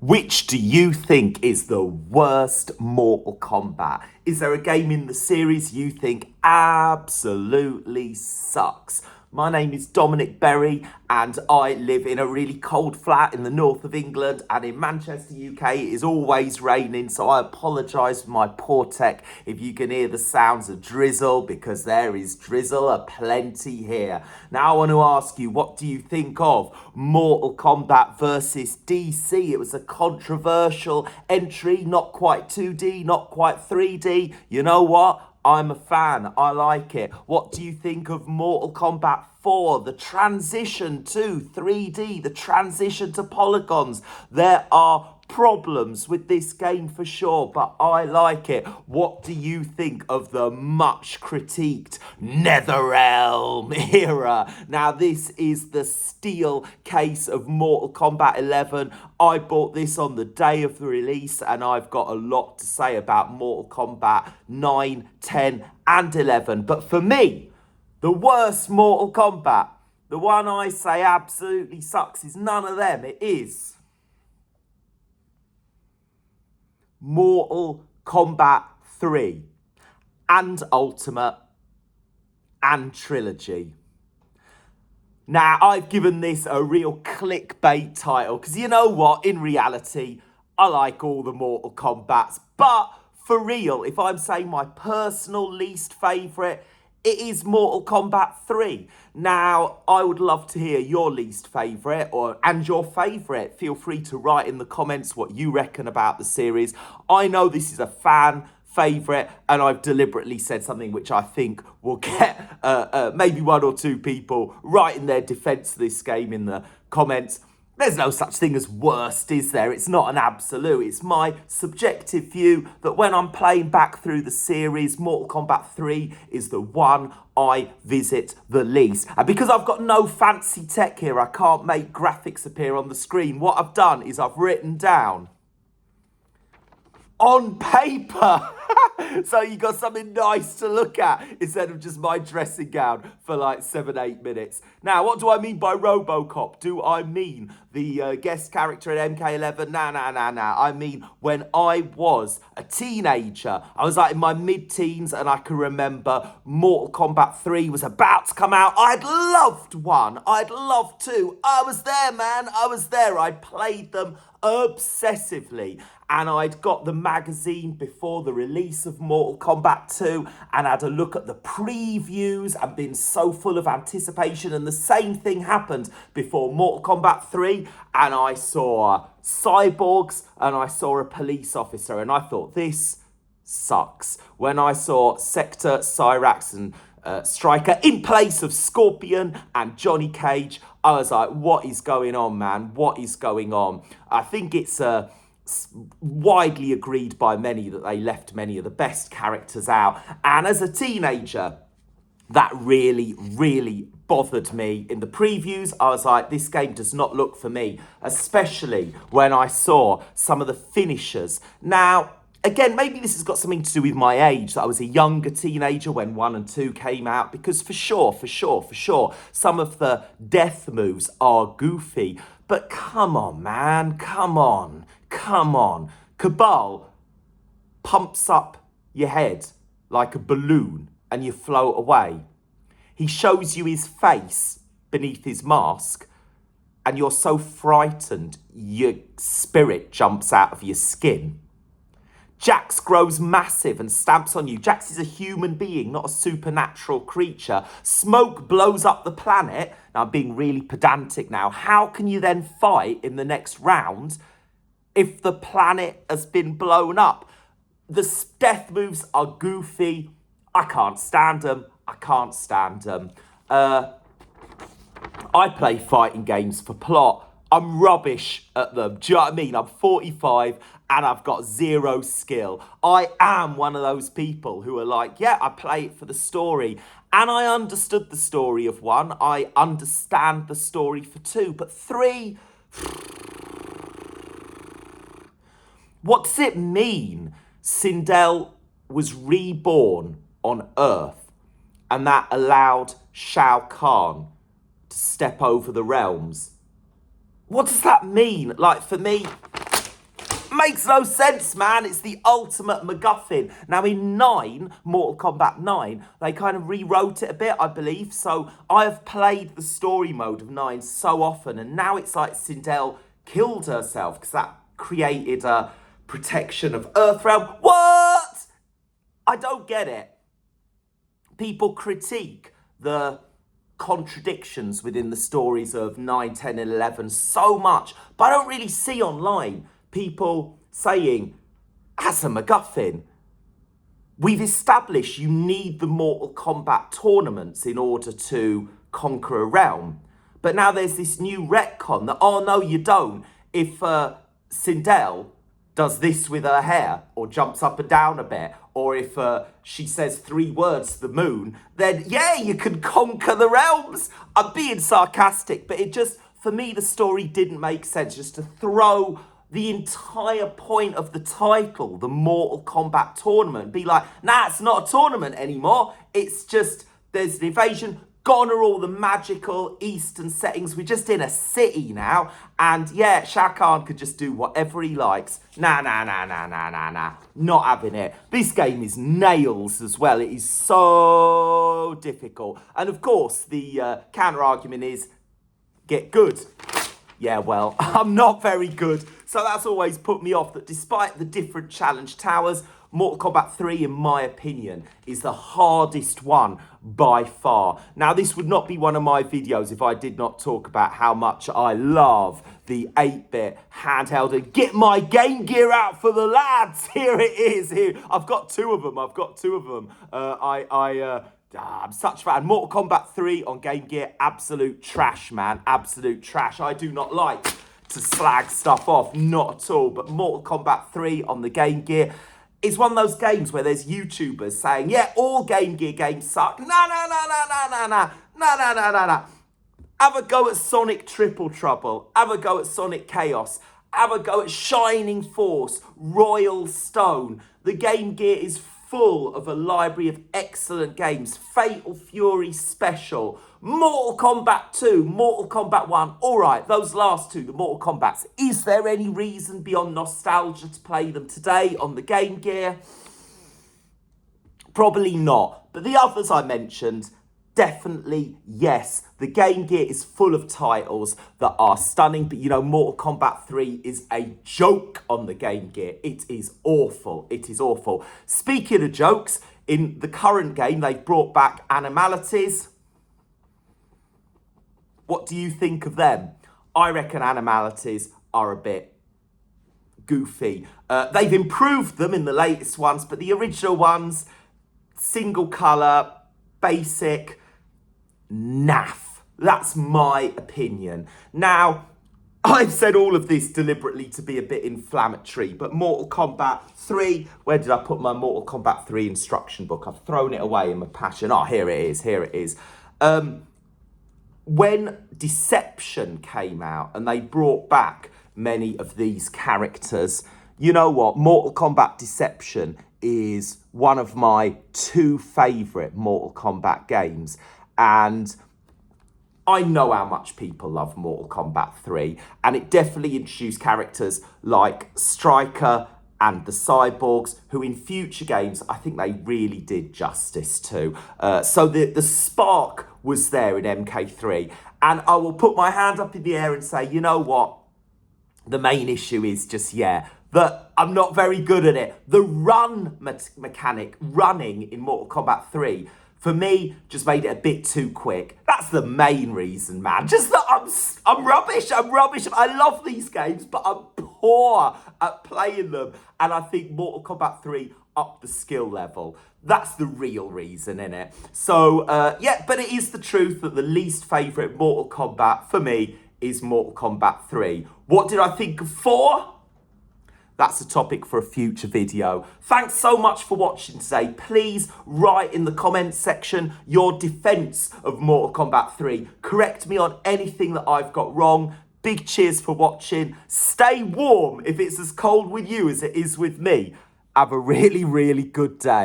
Which do you think is the worst Mortal Kombat? Is there a game in the series you think absolutely sucks? My name is Dominic Berry and I live in a really cold flat in the north of England, and in Manchester, UK it is always raining, so I apologise for my poor tech if you can hear the sounds of drizzle, because there is drizzle aplenty here. Now I want to ask you, what do you think of Mortal Kombat versus DC? It was a controversial entry, not quite 2D, not quite 3D. You know what? I'm a fan. I like it. What do you think of Mortal Kombat 4? The transition to 3D, the transition to polygons. There are problems with this game for sure, but I like it. What do you think of the much critiqued NetherRealm era? Now, this is the steel case of Mortal Kombat 11. I bought this on the day of the release, and I've got a lot to say about Mortal Kombat 9, 10, and 11. But for me, the worst Mortal Kombat, the one I say absolutely sucks, is none of them. It is Mortal Kombat 3 and Ultimate and Trilogy. Now, I've given this a real clickbait title because you know what? In reality, I like all the Mortal Kombats. But for real, if I'm saying my personal least favourite, it is Mortal Kombat 3. Now, I would love to hear your least favourite and your favourite. Feel free to write in the comments what you reckon about the series. I know this is a fan favourite, and I've deliberately said something which I think will get maybe one or two people writing their defence of this game in the comments. There's no such thing as worst, is there? It's not an absolute. It's my subjective view that when I'm playing back through the series, Mortal Kombat 3 is the one I visit the least. And because I've got no fancy tech here, I can't make graphics appear on the screen. What I've done is I've written down on paper. So you got something nice to look at instead of just my dressing gown for like 7-8 minutes. Now, what do I mean by RoboCop? Do I mean the guest character in MK11? Nah. I mean when I was a teenager. I was like in my mid-teens, and I can remember Mortal Kombat 3 was about to come out. I'd loved 1. I'd loved 2. I was there, man. I was there. I played them obsessively, and I'd got the magazine before the release of Mortal Kombat 2 and had a look at the previews and been so full of anticipation, and the same thing happened before Mortal Kombat 3, and I saw cyborgs and I saw a police officer, and I thought, this sucks. When I saw Sector, Cyrax and Striker in place of Scorpion and Johnny Cage, I was like, what is going on, man? What is going on? I think it's widely agreed by many that they left many of the best characters out. And as a teenager, that really bothered me. In the previews, I was like, this game does not look for me, especially when I saw some of the finishers. Now, again, maybe this has got something to do with my age, that I was a younger teenager when 1 and 2 came out, because for sure, some of the death moves are goofy. But come on, man, come on. Cabal pumps up your head like a balloon and you float away. He shows you his face beneath his mask, and you're so frightened your spirit jumps out of your skin. Jax grows massive and stamps on you. Jax is a human being, not a supernatural creature. Smoke blows up the planet. Now, I'm being really pedantic now. How can you then fight in the next round if the planet has been blown up? The death moves are goofy. I can't stand them. I play fighting games for plot. I'm rubbish at them. Do you know what I mean? I'm 45 and I've got zero skill. I am one of those people who are like, yeah, I play it for the story. And I understood the story of 1. I understand the story for 2. But 3, what does it mean? Sindel was reborn on Earth, and that allowed Shao Kahn to step over the realms. What does that mean? Like, for me, Makes no sense, man. It's the ultimate MacGuffin. Now, in Mortal Kombat 9, they kind of rewrote it a bit, I believe. So I have played the story mode of 9 so often, and now it's like Sindel killed herself because that created a protection of Earthrealm. What? I don't get it. People critique the contradictions within the stories of 9, 10, and 11 so much, but I don't really see online people saying, as a MacGuffin, we've established you need the Mortal Kombat tournaments in order to conquer a realm. But now there's this new retcon that, oh no, you don't. If Sindel does this with her hair, or jumps up and down a bit, or if she says 3 words to the moon, then yeah, you can conquer the realms. I'm being sarcastic, but it just, for me, the story didn't make sense. Just to throw the entire point of the title, the Mortal Kombat tournament, be like, nah, it's not a tournament anymore. It's just, there's an invasion. Gone are all the magical Eastern settings. We're just in a city now. And yeah, Shao Kahn could just do whatever he likes. Nah. Not having it. This game is nails as well. It is so difficult. And of course, the counter argument is, get good. Yeah, well, I'm not very good. So that's always put me off that despite the different challenge towers, Mortal Kombat 3, in my opinion, is the hardest one by far. Now, this would not be one of my videos if I did not talk about how much I love the 8-bit handheld. And get my Game Gear out for the lads. Here it is. Here, I've got 2 of them. I'm such a fan. Mortal Kombat 3 on Game Gear, absolute trash, man. Absolute trash. I do not like to slag stuff off, not at all. But Mortal Kombat 3 on the Game Gear, it's one of those games where there's YouTubers saying, yeah, all Game Gear games suck. Nah. Have a go at Sonic Triple Trouble. Have a go at Sonic Chaos. Have a go at Shining Force, Royal Stone. The Game Gear is full of a library of excellent games. Fatal Fury Special, Mortal Kombat 2, Mortal Kombat 1. All right, those last 2, the Mortal Kombats. Is there any reason beyond nostalgia to play them today on the Game Gear? Probably not. But the others I mentioned, definitely yes. The Game Gear is full of titles that are stunning, but you know, Mortal Kombat 3 is a joke on the Game Gear. It is awful. It is awful. Speaking of jokes, in the current game, they've brought back animalities. What do you think of them? I reckon animalities are a bit goofy. They've improved them in the latest ones, but the original ones, single colour, basic, naff. That's my opinion. Now, I've said all of this deliberately to be a bit inflammatory, but Mortal Kombat 3, where did I put my Mortal Kombat 3 instruction book? I've thrown it away in my passion. Oh, here it is. When Deception came out and they brought back many of these characters, you know what? Mortal Kombat Deception is one of my 2 favourite Mortal Kombat games. And I know how much people love Mortal Kombat 3. And it definitely introduced characters like Stryker and the Cyborgs, who in future games, I think they really did justice to. So the spark was there in MK3. And I will put my hand up in the air and say, you know what? The main issue is just, that I'm not very good at it. The run mechanic, running in Mortal Kombat 3, for me, just made it a bit too quick. That's the main reason, man. Just that I'm rubbish. I love these games, but I'm poor at playing them. And I think Mortal Kombat 3 upped the skill level. That's the real reason, innit? So, but it is the truth that the least favourite Mortal Kombat for me is Mortal Kombat 3. What did I think of 4? That's a topic for a future video. Thanks so much for watching today. Please write in the comments section your defense of Mortal Kombat 3. Correct me on anything that I've got wrong. Big cheers for watching. Stay warm if it's as cold with you as it is with me. Have a really, really good day.